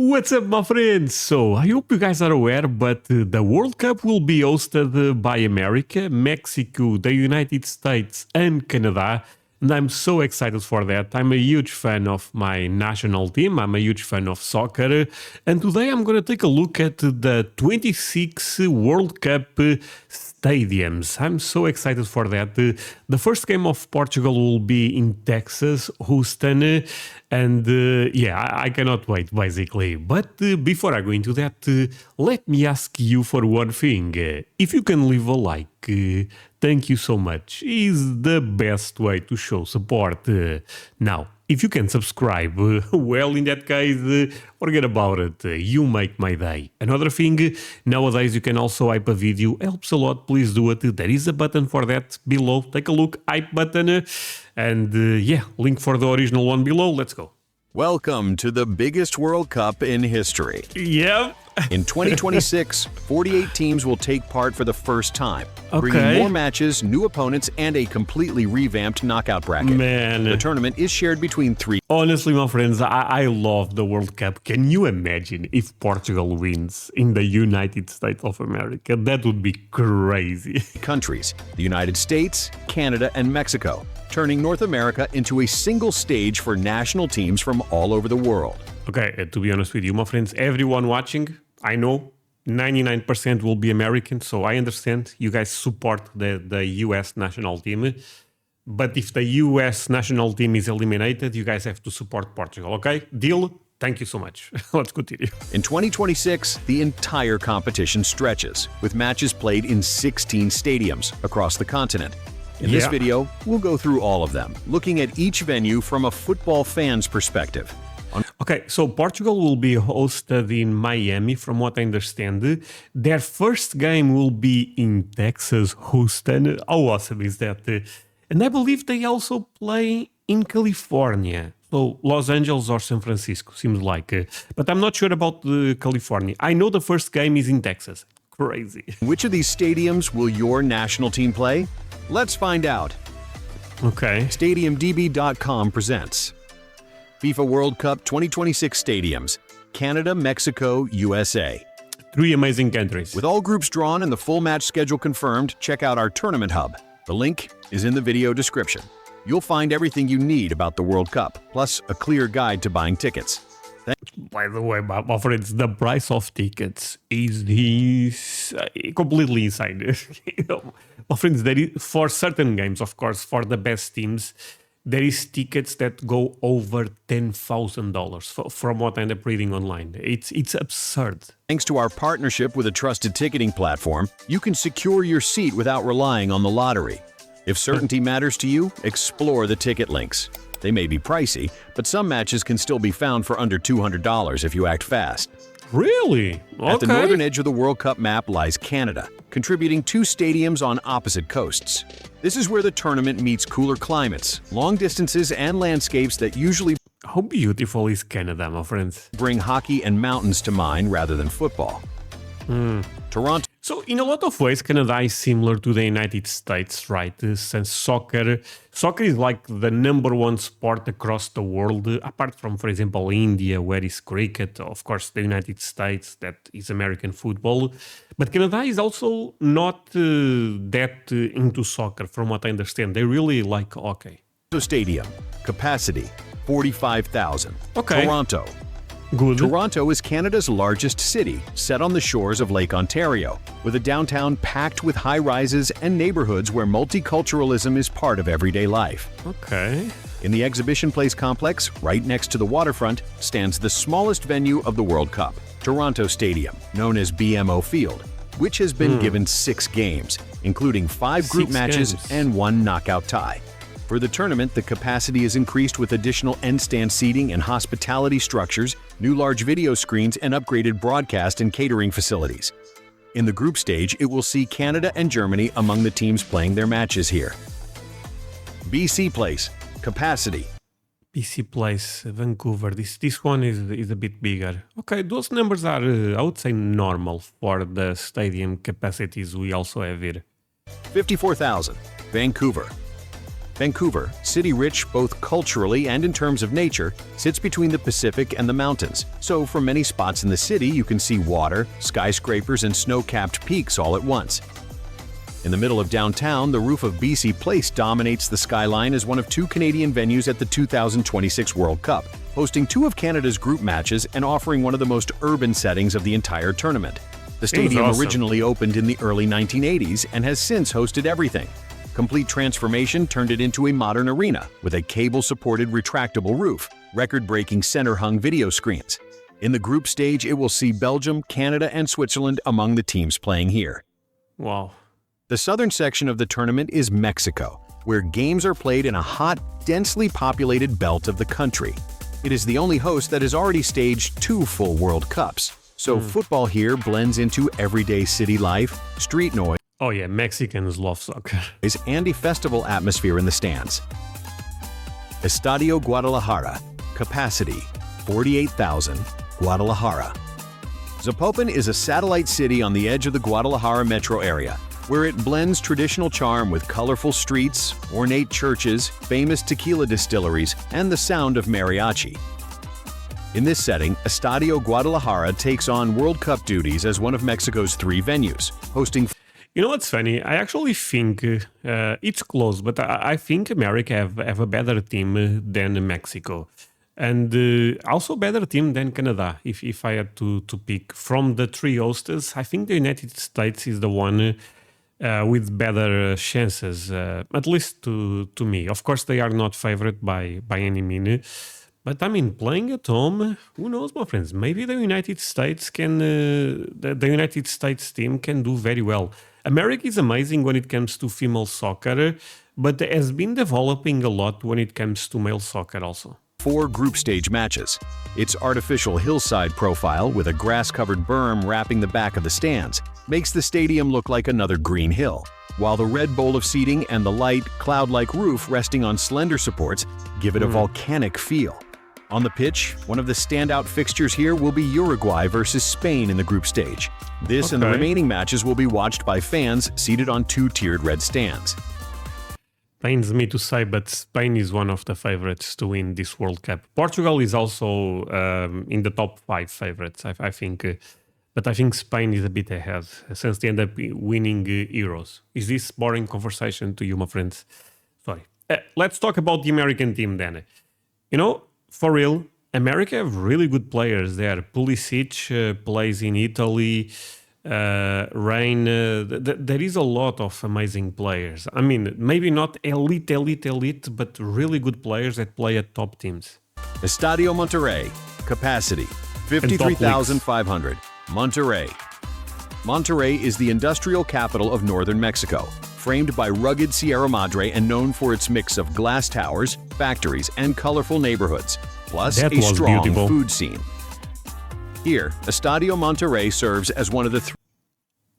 What's up, my friends? So, I hope you guys are aware, but the World Cup will be hosted by America, Mexico, the United States, and Canada. And I'm so excited for that. I'm a huge fan of my national team. I'm a huge fan of soccer. And today I'm going to take a look at the 26 World Cup stadiums. I'm so excited for that. The first game of Portugal will be in Texas, Houston. And yeah, I cannot wait, basically. But before I go into that, let me ask you for one thing. If you can leave a like, thank you so much. Is the best way to show support. Now, if you can subscribe, well, in that case, forget about it. You make my day. Another thing, nowadays you can also hype a video. Helps a lot. Please do it. There is a button for that below. Take a look. Hype button. And yeah, link for the original one below. Let's go. Welcome to the biggest World Cup in history. Yep. In 2026, 48 teams will take part for the first time, Okay. bringing more matches, new opponents, and a completely revamped knockout bracket. Man. The tournament is shared between three Honestly, my friends, I love the World Cup. Can you imagine if Portugal wins in the United States of America? That would be crazy. countries, the United States, Canada, and Mexico, turning North America into a single stage for national teams from all over the world. Okay, to be honest with you, my friends, everyone watching, I know 99% will be American, so I understand you guys support the US national team. But if the US national team is eliminated, you guys have to support Portugal, okay? Deal? Thank you so much. Let's continue. In 2026, the entire competition stretches, with matches played in 16 stadiums across the continent. In this Yeah. video, we'll go through all of them, looking at each venue from a football fan's perspective. Okay, so Portugal will be hosted in Miami, from what I understand. Their first game will be in Texas, Houston. How awesome is that? And I believe they also play in California. So Los Angeles or San Francisco, seems like. But I'm not sure about California. I know the first game is in Texas. Crazy. Which of these stadiums will your national team play? Let's find out. Okay. StadiumDB.com presents FIFA World Cup 2026 stadiums, Canada, Mexico, USA. 3 amazing countries. With all groups drawn and the full match schedule confirmed, check out our tournament hub. The link is in the video description. You'll find everything you need about the World Cup, plus a clear guide to buying tickets. By the way, my friends, the price of tickets is completely insane. You know, my friends, there is, for certain games, of course, for the best teams, there is tickets that go over $10,000 from what I end up reading online. It's absurd. Thanks to our partnership with a trusted ticketing platform, you can secure your seat without relying on the lottery. If certainty matters to you, explore the ticket links. They may be pricey, but some matches can still be found for under $200 if you act fast. Really? Okay. At the northern edge of the World Cup map lies Canada, contributing 2 stadiums on opposite coasts. This is where the tournament meets cooler climates, long distances, and landscapes that usually How beautiful is Canada, my friends? bring hockey and mountains to mind rather than football. Toronto So, in a lot of ways, Canada is similar to the United States, right? Since soccer is like the #1 sport across the world, apart from, for example, India, where is cricket, of course, the United States, that is American football. But Canada is also not that into soccer, from what I understand. They really like hockey. Stadium, capacity 45,000. Okay. Toronto. Good. Toronto is Canada's largest city, set on the shores of Lake Ontario, with a downtown packed with high-rises and neighborhoods where multiculturalism is part of everyday life. Okay. In the Exhibition Place complex, right next to the waterfront, stands the smallest venue of the World Cup, Toronto Stadium, known as BMO Field, which has been given 6 games, including 5 group 6 matches games. and 1 knockout tie. For the tournament, the capacity is increased with additional end-stand seating and hospitality structures, new large video screens, and upgraded broadcast and catering facilities. In the group stage, it will see Canada and Germany among the teams playing their matches here. BC Place, capacity BC Place, Vancouver. This one is a bit bigger. Okay, those numbers are, I would say, normal for the stadium capacities we also have here. 54,000. Vancouver. Vancouver, city rich both culturally and in terms of nature, sits between the Pacific and the mountains. So from many spots in the city, you can see water, skyscrapers, and snow-capped peaks all at once. In the middle of downtown, the roof of BC Place dominates the skyline as one of two Canadian venues at the 2026 World Cup, hosting two of Canada's group matches and offering one of the most urban settings of the entire tournament. The stadium originally opened in the early 1980s and has since hosted everything. Complete transformation turned it into a modern arena with a cable-supported retractable roof, record-breaking center-hung video screens. In the group stage, it will see Belgium, Canada, and Switzerland among the teams playing here. Wow. The southern section of the tournament is Mexico, where games are played in a hot, densely populated belt of the country. It is the only host that has already staged 2 full World Cups, so football here blends into everyday city life, street noise, Oh yeah, Mexicans love soccer. and a festival atmosphere in the stands. Estadio Guadalajara, capacity 48,000, Guadalajara. Zapopan is a satellite city on the edge of the Guadalajara metro area, where it blends traditional charm with colorful streets, ornate churches, famous tequila distilleries, and the sound of mariachi. In this setting, Estadio Guadalajara takes on World Cup duties as one of Mexico's 3 venues, hosting. You know what's funny? I actually think it's close, but I think America have a better team than Mexico. And also better team than Canada, if I had to pick. From the 3 hosts, I think the United States is the one with better chances, at least to me. Of course, they are not favored by any means. But I mean, playing at home, who knows, my friends? Maybe the United States can, the United States team can do very well. America is amazing when it comes to female soccer, but has been developing a lot when it comes to male soccer also. 4 group stage matches. Its artificial hillside profile with a grass-covered berm wrapping the back of the stands makes the stadium look like another green hill, while the red bowl of seating and the light, cloud-like roof resting on slender supports give it a volcanic feel. On the pitch, one of the standout fixtures here will be Uruguay versus Spain in the group stage. This and the remaining matches will be watched by fans seated on 2 tiered red stands. Pains me to say, but Spain is one of the favorites to win this World Cup. Portugal is also in the top 5 favorites, I think. But I think Spain is a bit ahead since they end up winning Euros. Is this boring conversation to you, my friends? Sorry. Let's talk about the American team then. You know, for real, America have really good players there. Pulisic plays in Italy. Rain, there is a lot of amazing players. I mean, maybe not elite, but really good players that play at top teams. Estadio Monterrey, capacity 53,500. Monterrey. Monterrey is the industrial capital of northern Mexico, framed by rugged Sierra Madre and known for its mix of glass towers, factories, and colorful neighborhoods, plus a strong food scene. Here, Estadio Monterrey serves as one of the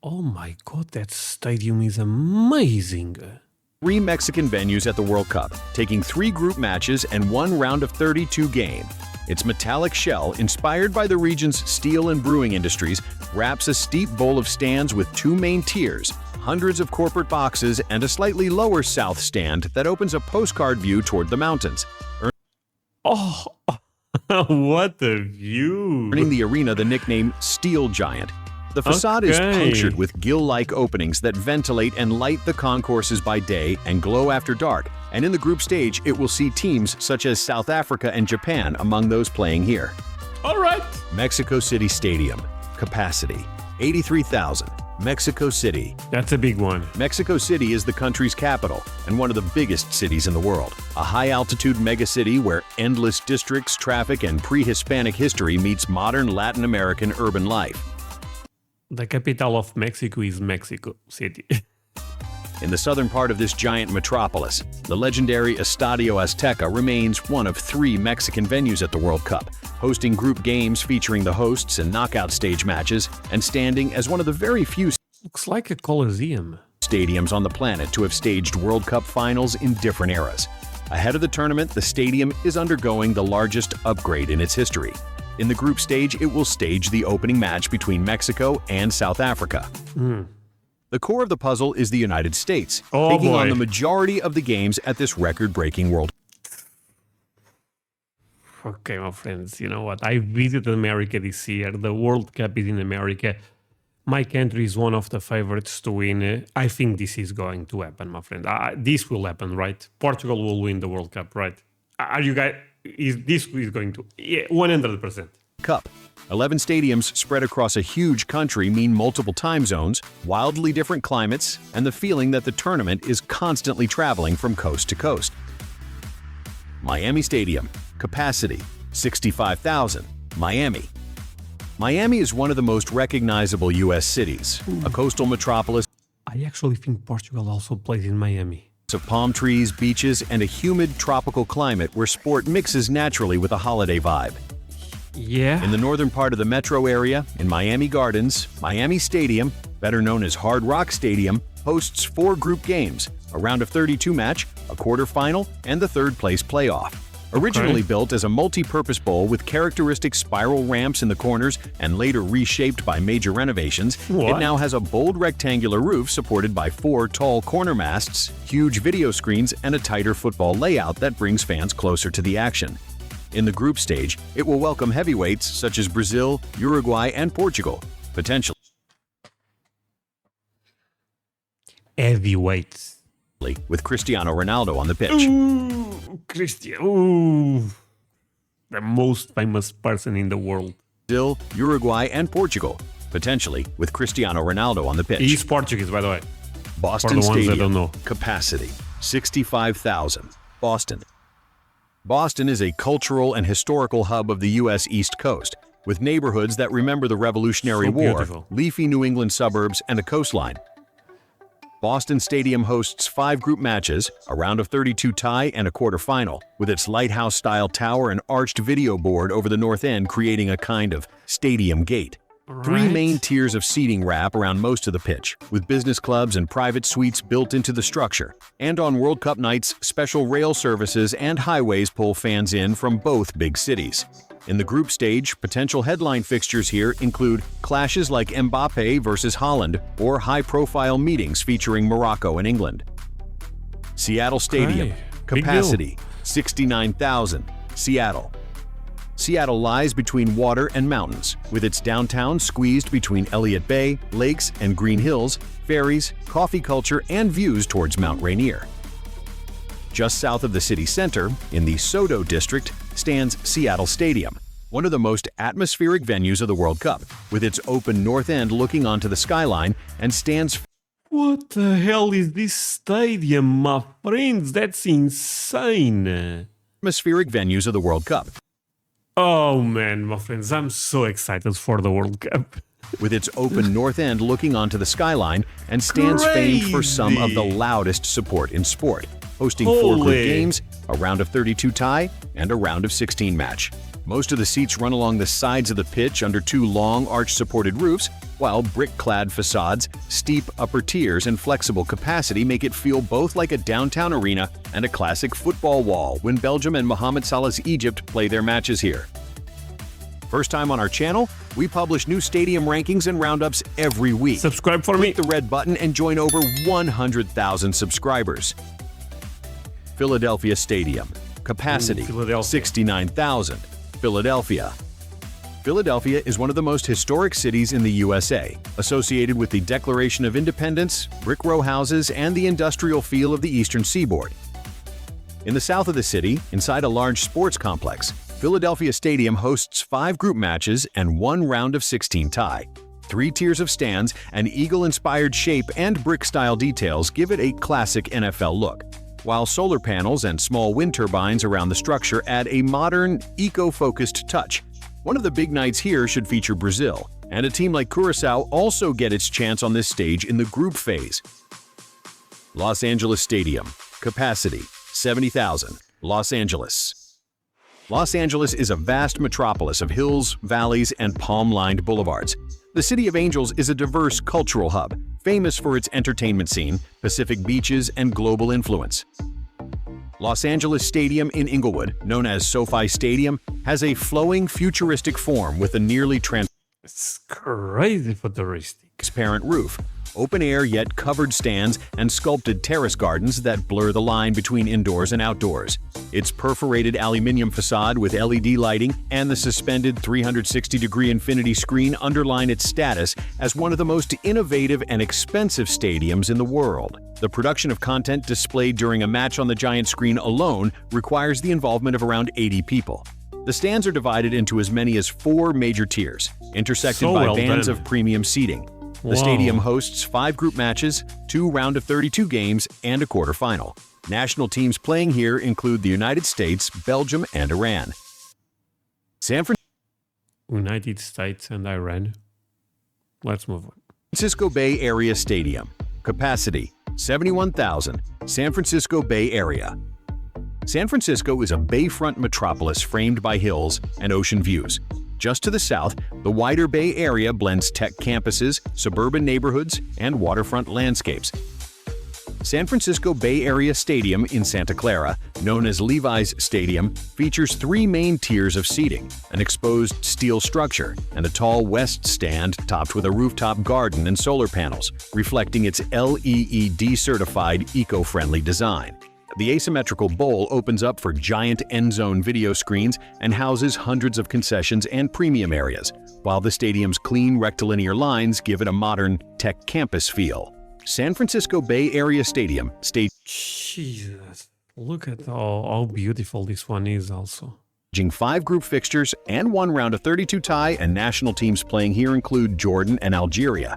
Oh my God, that stadium is amazing. 3 Mexican venues at the World Cup, taking 3 group matches and 1 round of 32 game. Its metallic shell, inspired by the region's steel and brewing industries, wraps a steep bowl of stands with 2 main tiers, hundreds of corporate boxes, and a slightly lower south stand that opens a postcard view toward the mountains. Oh, what a view! Earning the arena the nickname Steel Giant. The facade is punctured with gill-like openings that ventilate and light the concourses by day and glow after dark, and in the group stage it will see teams such as South Africa and Japan among those playing here. All right. Mexico City Stadium. Capacity 83,000. Mexico City. That's a big one. Mexico City is the country's capital and one of the biggest cities in the world. A high-altitude megacity where endless districts, traffic, and pre-Hispanic history meets modern Latin American urban life. The capital of Mexico is Mexico City. In the southern part of this giant metropolis, the legendary Estadio Azteca remains one of 3 Mexican venues at the World Cup, hosting group games featuring the hosts and knockout stage matches, and standing as one of the very few Looks like a coliseum. stadiums on the planet to have staged World Cup finals in different eras. Ahead of the tournament, the stadium is undergoing the largest upgrade in its history. In the group stage, it will stage the opening match between Mexico and South Africa. The core of the puzzle is the United States, Oh, taking on boy. the majority of the games at this record-breaking World. Okay, my friends, you know what? I visited America this year. The World Cup is in America. My country is one of the favorites to win. I think this is going to happen, my friend. This will happen, right? Portugal will win the World Cup, right? Are you guys? This is going to? Yeah, 100%. Cup. 11 stadiums spread across a huge country mean multiple time zones, wildly different climates, and the feeling that the tournament is constantly traveling from coast to coast. Miami Stadium. Capacity, 65,000. Miami. Miami is one of the most recognizable U.S. cities, a coastal metropolis I actually think Portugal also plays in Miami. of palm trees, beaches, and a humid tropical climate where sport mixes naturally with a holiday vibe. Yeah. In the northern part of the metro area, in Miami Gardens, Miami Stadium, better known as Hard Rock Stadium, hosts 4 group games, a round of 32 match, a quarterfinal, and the third-place playoff. Originally built as a multi-purpose bowl with characteristic spiral ramps in the corners and later reshaped by major renovations, it What? now has a bold rectangular roof supported by 4 tall corner masts, huge video screens, and a tighter football layout that brings fans closer to the action. In the group stage, it will welcome heavyweights such as Brazil, Uruguay, and Portugal, potentially Heavyweights. with Cristiano Ronaldo on the pitch. Ooh, Christian. Ooh. The most famous person in the world. Brazil, Uruguay, and Portugal, potentially with Cristiano Ronaldo on the pitch. He's Portuguese, by the way. Boston For the ones that Stadium. don't know. Capacity, 65,000. Boston. Boston is a cultural and historical hub of the U.S. East Coast, with neighborhoods that remember the Revolutionary So War, beautiful. leafy New England suburbs, and a coastline. Boston Stadium hosts 5 group matches, a round of 32 tie, and a quarterfinal, with its lighthouse-style tower and arched video board over the north end creating a kind of stadium gate. 3 Right. main tiers of seating wrap around most of the pitch, with business clubs and private suites built into the structure. And on World Cup nights, special rail services and highways pull fans in from both big cities. In the group stage, potential headline fixtures here include clashes like Mbappe versus Holland or high-profile meetings featuring Morocco and England. Seattle Stadium. Okay. Big deal. Capacity, 69,000. Seattle. Seattle lies between water and mountains, with its downtown squeezed between Elliott Bay, lakes, and green hills, ferries, coffee culture, and views towards Mount Rainier. Just south of the city center, in the SoDo district, stands Seattle Stadium, one of the most atmospheric venues of the World Cup, with its open north end looking onto the skyline and stands What the hell is this stadium, my friends? That's insane. atmospheric venues of the World Cup, Oh man, my friends, I'm so excited for the World Cup. with its open north end looking onto the skyline and stands famed for some of the Crazy. loudest support in sport, hosting 4 group Holy. games, a round of 32 tie, and a round of 16 match. Most of the seats run along the sides of the pitch under 2 long arch-supported roofs, while brick-clad facades, steep upper tiers, and flexible capacity make it feel both like a downtown arena and a classic football wall when Belgium and Mohamed Salah's Egypt play their matches here. First time on our channel, we publish new stadium rankings and roundups every week. Subscribe for me. Click the red button and join over 100,000 subscribers. Philadelphia Stadium. Capacity, Ooh, Philadelphia. 69,000. Philadelphia. Philadelphia is one of the most historic cities in the USA, associated with the Declaration of Independence, brick row houses, and the industrial feel of the eastern seaboard. In the south of the city, inside a large sports complex, Philadelphia Stadium hosts 5 group matches and 1 round of 16 tie. 3 tiers of stands, an eagle-inspired shape, and brick-style details give it a classic NFL look, while solar panels and small wind turbines around the structure add a modern, eco-focused touch. One of the big nights here should feature Brazil, and a team like Curaçao also get its chance on this stage in the group phase. Los Angeles Stadium. Capacity, 70,000. Los Angeles. Los Angeles is a vast metropolis of hills, valleys, and palm-lined boulevards. The City of Angels is a diverse cultural hub, famous for its entertainment scene, Pacific beaches, and global influence. Los Angeles Stadium in Inglewood, known as SoFi Stadium, has a flowing, futuristic form with a nearly It's crazy futuristic. transparent roof, open-air yet covered stands and sculpted terrace gardens that blur the line between indoors and outdoors. Its perforated aluminum facade with LED lighting and the suspended 360-degree infinity screen underline its status as one of the most innovative and expensive stadiums in the world. The production of content displayed during a match on the giant screen alone requires the involvement of around 80 people. The stands are divided into as many as 4 major tiers, intersected by bands of premium seating. The stadium hosts 5 group matches, 2 round-of-32 games, and a quarterfinal. National teams playing here include the United States, Belgium, and Iran. United States and Iran. Let's move on. Francisco Bay Area Stadium. Capacity, 71,000. San Francisco Bay Area. San Francisco is a bayfront metropolis framed by hills and ocean views. Just to the south, the wider Bay Area blends tech campuses, suburban neighborhoods, and waterfront landscapes. San Francisco Bay Area Stadium in Santa Clara, known as Levi's Stadium, features 3 main tiers of seating, an exposed steel structure, and a tall west stand topped with a rooftop garden and solar panels, reflecting its LEED-certified eco-friendly design. The asymmetrical bowl opens up for giant end-zone video screens and houses hundreds of concessions and premium areas, while the stadium's clean rectilinear lines give it a modern tech campus feel. San Francisco Bay Area Stadium Jesus, look at how beautiful this one is also. staging 5 group fixtures and 1 round-of-32 tie, and national teams playing here include Jordan and Algeria.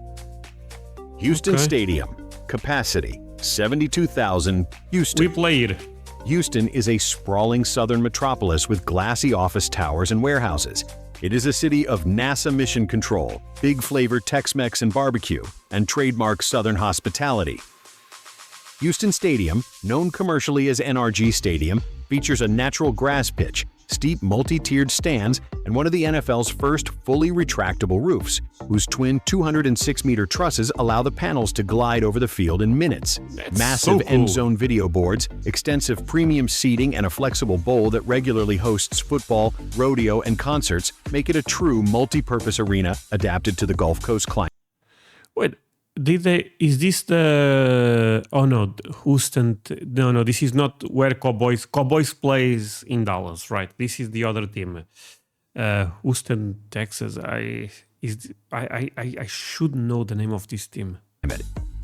Houston Stadium. Capacity, 72,000. Houston. We played. Houston is a sprawling southern metropolis with glassy office towers and warehouses. It is a city of NASA mission control, big flavor Tex-Mex and barbecue, and trademark Southern hospitality. Houston Stadium, known commercially as NRG Stadium, features a natural grass pitch, steep multi-tiered stands, and one of the NFL's first fully retractable roofs, whose twin 206-meter trusses allow the panels to glide over the field in minutes. Massive end-zone video boards, extensive premium seating, and a flexible bowl that regularly hosts football, rodeo, and concerts make it a true multi-purpose arena adapted to the Gulf Coast climate. Wait, is this the... Oh no, Houston... No, this is not where Cowboys plays in Dallas, right? This is the other team. Houston, Texas. I should know the name of this team.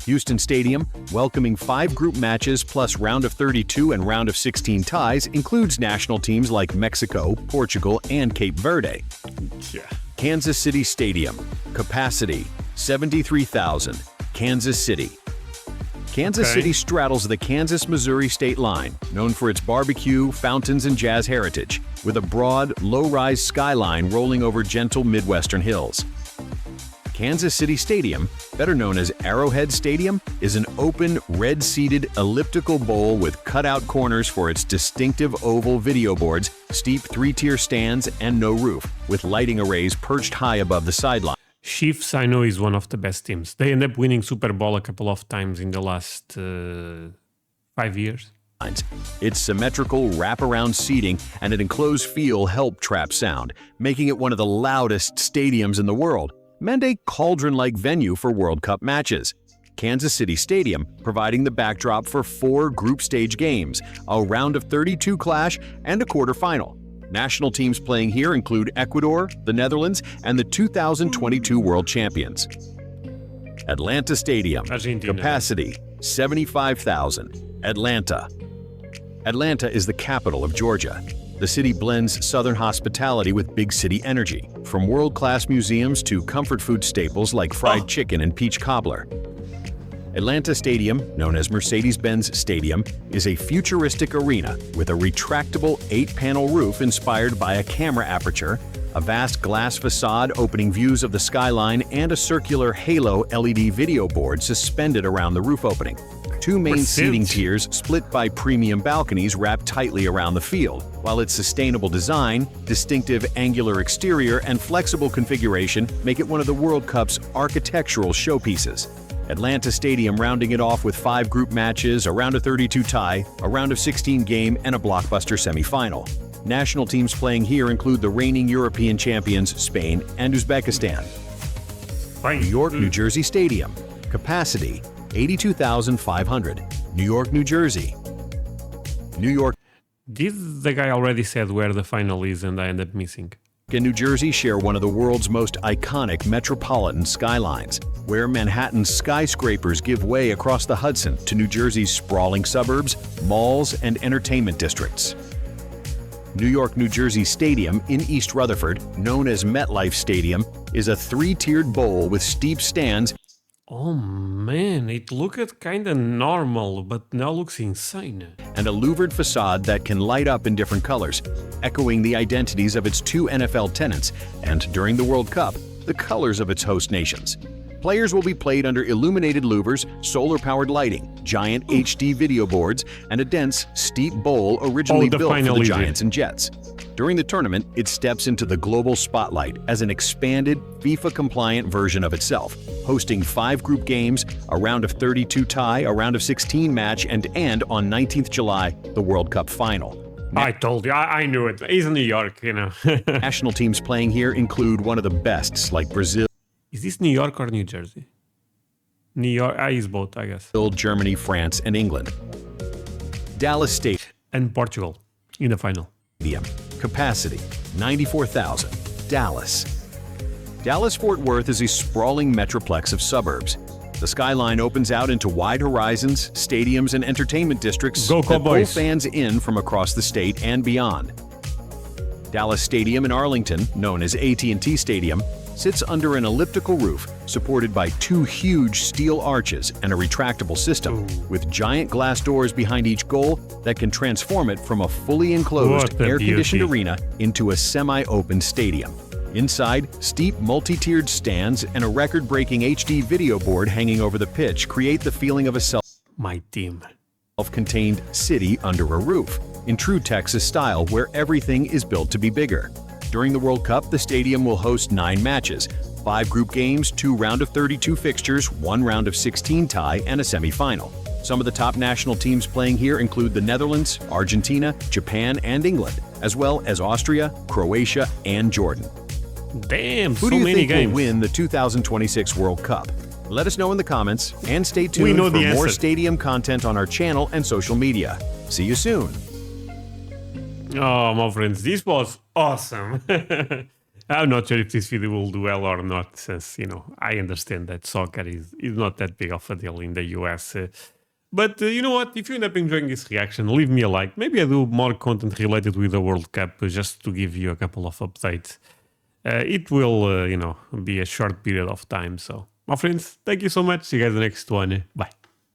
Houston Stadium, welcoming 5 group matches plus round of 32 and round of 16 ties, includes national teams like Mexico, Portugal, and Cape Verde. Yeah. Kansas City Stadium. Capacity, 73,000. Kansas City. Kansas City straddles the Kansas-Missouri state line, known for its barbecue, fountains, and jazz heritage, with a broad, low-rise skyline rolling over gentle Midwestern hills. Kansas City Stadium, better known as Arrowhead Stadium, is an open, red-seated elliptical bowl with cutout corners for its distinctive oval video boards, steep 3-tier stands, and no roof, with lighting arrays perched high above the sideline. Chiefs, I know, is one of the best teams. They end up winning Super Bowl a couple of times in the last 5 years. Its symmetrical wraparound seating and an enclosed feel help trap sound, making it one of the loudest stadiums in the world, and a cauldron-like venue for World Cup matches. Kansas City Stadium providing the backdrop for 4 group stage games, a round of 32 clash, and a quarterfinal. National teams playing here include Ecuador, the Netherlands, and the 2022 World Champions. Atlanta Stadium. Argentina. Capacity, 75,000. Atlanta. Atlanta is the capital of Georgia. The city blends Southern hospitality with big city energy, from world-class museums to comfort food staples like fried chicken and peach cobbler. Atlanta Stadium, known as Mercedes-Benz Stadium, is a futuristic arena with a retractable 8-panel roof inspired by a camera aperture, a vast glass facade opening views of the skyline, and a circular halo LED video board suspended around the roof opening. 2 main seating tiers split by premium balconies wrapped tightly around the field, while its sustainable design, distinctive angular exterior, and flexible configuration make it one of the World Cup's architectural showpieces. Atlanta Stadium rounding it off with 5 group matches, a round of 32 tie, a round of 16 game, and a blockbuster semifinal. National teams playing here include the reigning European champions Spain and Uzbekistan. New York, New Jersey Stadium. Capacity, 82,500. New York, New Jersey. New York Did the guy already said where the final is and I end up missing? and New Jersey share one of the world's most iconic metropolitan skylines, where Manhattan's skyscrapers give way across the Hudson to New Jersey's sprawling suburbs, malls, and entertainment districts. New York, New Jersey Stadium in East Rutherford, known as MetLife Stadium, is a three-tiered bowl with steep stands Oh man, it looked kinda normal, but now looks insane. and a louvered facade that can light up in different colors, echoing the identities of its two NFL tenants and, during the World Cup, the colors of its host nations. Players will be played under illuminated louvers, solar-powered lighting, giant HD video boards, and a dense, steep bowl originally the built for final the leader. Giants and Jets. During the tournament, it steps into the global spotlight as an expanded, FIFA-compliant version of itself, hosting 5 group games, a round of 32 tie, a round of 16 match, and on 19th July, the World Cup final. I told you, I knew it. He's in New York, you know. National teams playing here include one of the bests like Brazil, Is this New York or New Jersey? New York, is both, I guess. Germany, France, and England. Dallas Stadium. And Portugal in the final. Capacity, 94,000. Dallas. Dallas-Fort Worth is a sprawling metroplex of suburbs. The skyline opens out into wide horizons, stadiums, and entertainment districts Go that pull Cowboys. fans in from across the state and beyond. Dallas Stadium in Arlington, known as AT&T Stadium, sits under an elliptical roof supported by 2 huge steel arches and a retractable system, with giant glass doors behind each goal that can transform it from a fully enclosed, What a air-conditioned beauty. arena into a semi-open stadium. Inside, steep multi-tiered stands and a record-breaking HD video board hanging over the pitch create the feeling of a My team. self-contained city under a roof, in true Texas style where everything is built to be bigger. During the World Cup, the stadium will host 9 matches, 5 group games, 2 round of 32 fixtures, 1 round of 16 tie, and a semi-final. Some of the top national teams playing here include the Netherlands, Argentina, Japan, and England, as well as Austria, Croatia, and Jordan. Damn, Who so do you many think games. will win the 2026 World Cup? Let us know in the comments, and stay We tuned know for the more answer. stadium content on our channel and social media. See you soon. Oh, my friends, this was awesome. I'm not sure if this video will do well or not, since, you know, I understand that soccer is not that big of a deal in the US. But you know what? If you end up enjoying this reaction, leave me a like. Maybe I do more content related with the World Cup just to give you a couple of updates. It will, you know, be a short period of time. So, my friends, thank you so much. See you guys in the next one. Bye.